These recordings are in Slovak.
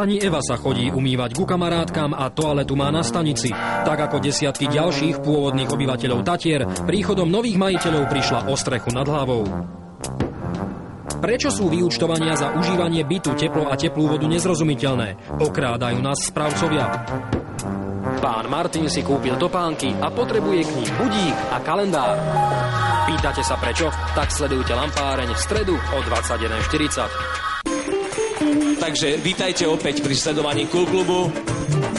Pani Eva sa chodí umývať ku kamarátkam a toaletu má na stanici. Tak ako desiatky ďalších pôvodných obyvateľov Tatier, príchodom nových majiteľov prišla o strechu nad hlavou. Prečo sú vyúčtovania za užívanie bytu, teplo a teplú vodu nezrozumiteľné? Okrádajú nás správcovia. Pán Martin si kúpil topánky a potrebuje k ním budík a kalendár. Pýtate sa prečo? Tak sledujte Lampáreň v stredu o 21:40. Takže vítajte opäť pri sledovaní Cool Klubu.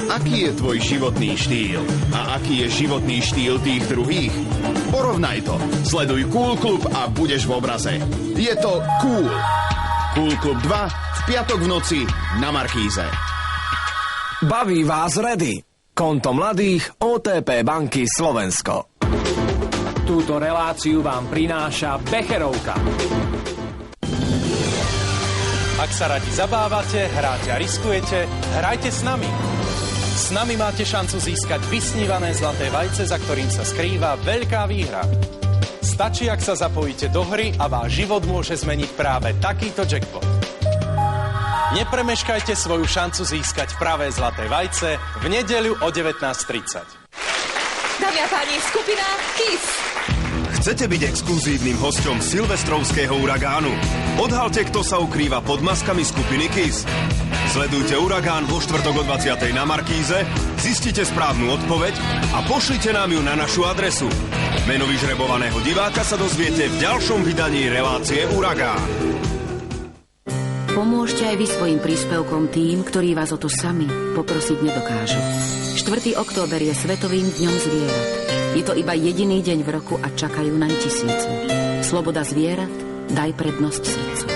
Aký je tvoj životný štýl? A aký je životný štýl tých druhých? Porovnaj to. Sleduj Cool Klub a budeš v obraze. Je to cool. Cool Klub 2 v piatok v noci na Markíze. Baví vás Ready. Konto mladých OTP banky Slovensko. Túto reláciu vám prináša Becherovka. Ak sa radi zabávate, hráte a riskujete, hrajte s nami. S nami máte šancu získať vysnívané zlaté vajce, za ktorým sa skrýva veľká výhra. Stačí, ak sa zapojíte do hry a váš život môže zmeniť práve takýto jackpot. Nepremeškajte svoju šancu získať pravé zlaté vajce v nedeľu o 19:30. Dámy a páni, skupina KISS. Chcete byť exkluzívnym hosťom silvestrovského uragánu? Odhalte, kto sa ukrýva pod maskami skupiny KISS. Sledujte Uragán vo štvrtok o 20:00 na Markíze, zistite správnu odpoveď a pošlite nám ju na našu adresu. Meno vyžrebovaného diváka sa dozviete v ďalšom vydaní relácie Uragán. Pomôžte aj vy svojim príspevkom tým, ktorí vás o to sami poprosiť nedokážu. 4. október je Svetovým dňom zvierat. Je to iba jediný deň v roku a čakajú naň tisíce. Sloboda zvierat, daj prednosť srdcu.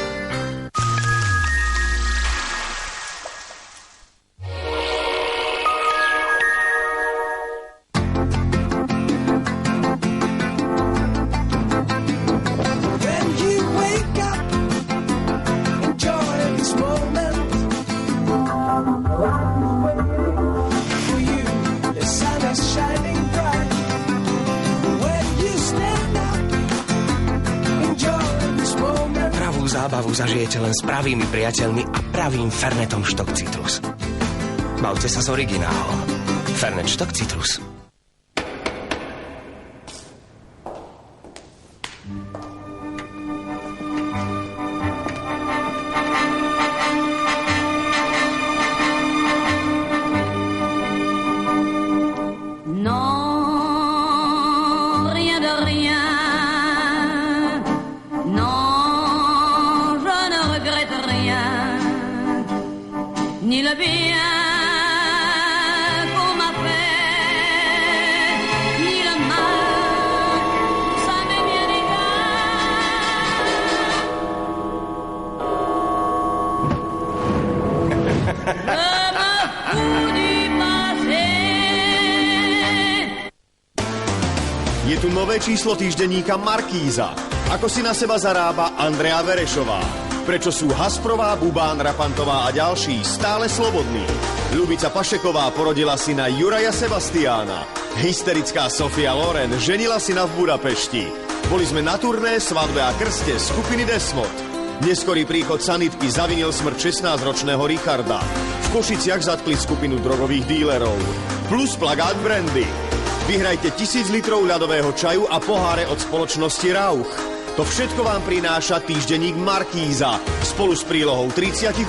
Zažijete len s pravými priateľmi a pravým Fernetom Štok Citrus. Bavte sa s originálom. Fernet Štok Citrus. Je tu nové číslo týždenníka Markíza. Ako si na seba zarába Andrea Verešová. Prečo sú Hasprová, Bubán, Rapantová a ďalší stále slobodní. Ľubica Pašeková porodila syna Juraja Sebastiána. Hysterická Sofia Loren ženila syna v Budapešti. Boli sme na turné, svadbe a krste skupiny Desmod. Neskorý príchod sanitky zavinil smrť 16-ročného Richarda. V Košiciach zatkli skupinu drogových dílerov. Plus plagát brandy. Vyhrajte 1000 litrov ľadového čaju a poháre od spoločnosti Rauch. To všetko vám prináša týždenník Markíza spolu s prílohou 38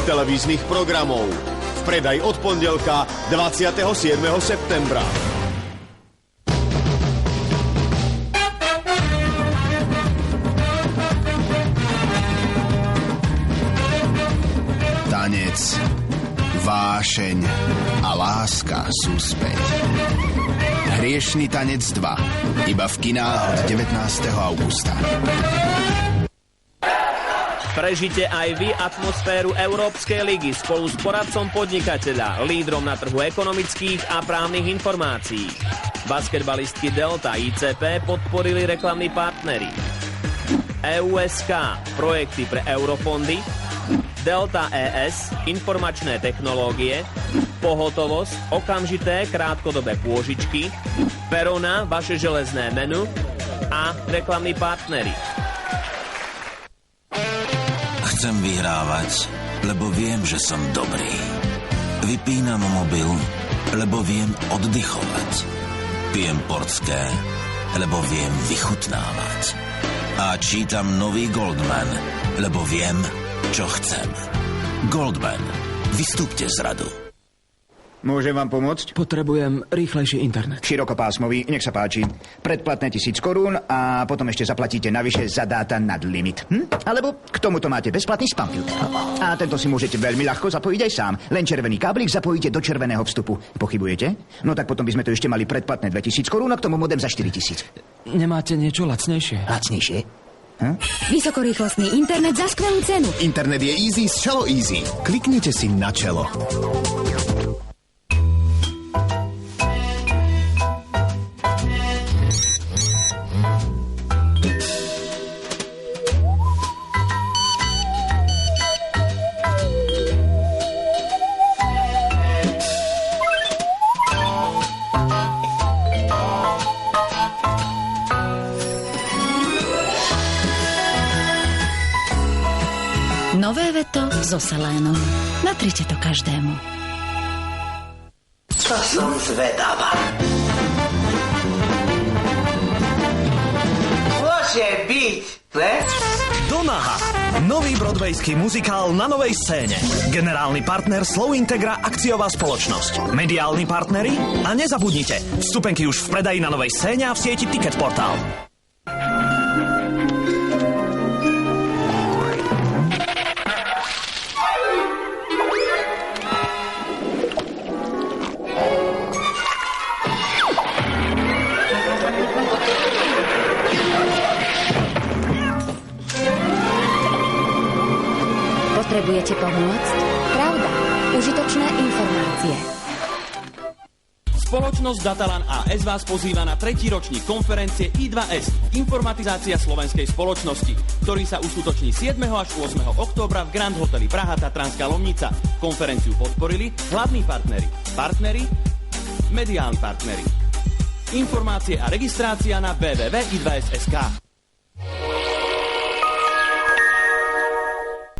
televíznych programov. V predaj od pondelka 27. septembra. Tanec, vášeň a láska sú späť. Hriešný tanec 2. Iba v kinách od 19. augusta. Prežite aj vy atmosféru Európskej ligy spolu s poradcom podnikateľa, lídrom na trhu ekonomických a právnych informácií. Basketbalistky Delta ICP podporili reklamní partneri. EUSK, projekty pre eurofondy, Delta ES, informačné technológie, pohotovosť, okamžité krátkodobé pôžičky, Perona, vaše železné menu a reklamní partneri. Chcem vyhrávať lebo viem, že som dobrý. Vypínam mobil, lebo viem oddychovať. Pijem portské, lebo viem vychutnávať. A čítam nový Goldman, lebo viem, čo chcem. Goldman. Vystúpte z radu. Môžem vám pomôcť? Potrebujem rýchlejší internet. Širokopásmový, nech sa páči. Predplatné 1000 korún a potom ešte zaplatíte navyše za dáta nad limit. Alebo k tomuto máte bezplatný spamfilter. A tento si môžete veľmi ľahko zapojiť aj sám. Len červený káblik zapojíte do červeného vstupu. Pochybujete? No tak potom by sme to ešte mali predplatné 2000 korún a k tomu modem za 4000. Nemáte niečo lacnejšie? Lacnejšie? Vysokorýchlostný internet za skvelú cenu. Internet je easy z Čelo Easy. Kliknite si na čelo. Nové veto so selénom. Natrite to každému. To som zvedavá. Môže byť, ne? Donaha. Nový broadwayský muzikál na novej scéne. Generálny partner Slovintegra akciová spoločnosť. Mediálni partneri? A nezabudnite, vstupenky už v predaji na novej scéne a v sieti Ticket Portal. Potrebujete pomôcť? Pravda. Užitočné informácie. Spoločnosť Datalan AS vás pozýva na 3. ročník konferencie I2S Informatizácia slovenskej spoločnosti, ktorý sa uskutoční 7. až 8. októbra v Grand Hoteli Praha Tatranská Lomnica. Konferenciu podporili hlavní partneri, mediálni partneri. Informácie a registrácia na www.i2s.sk.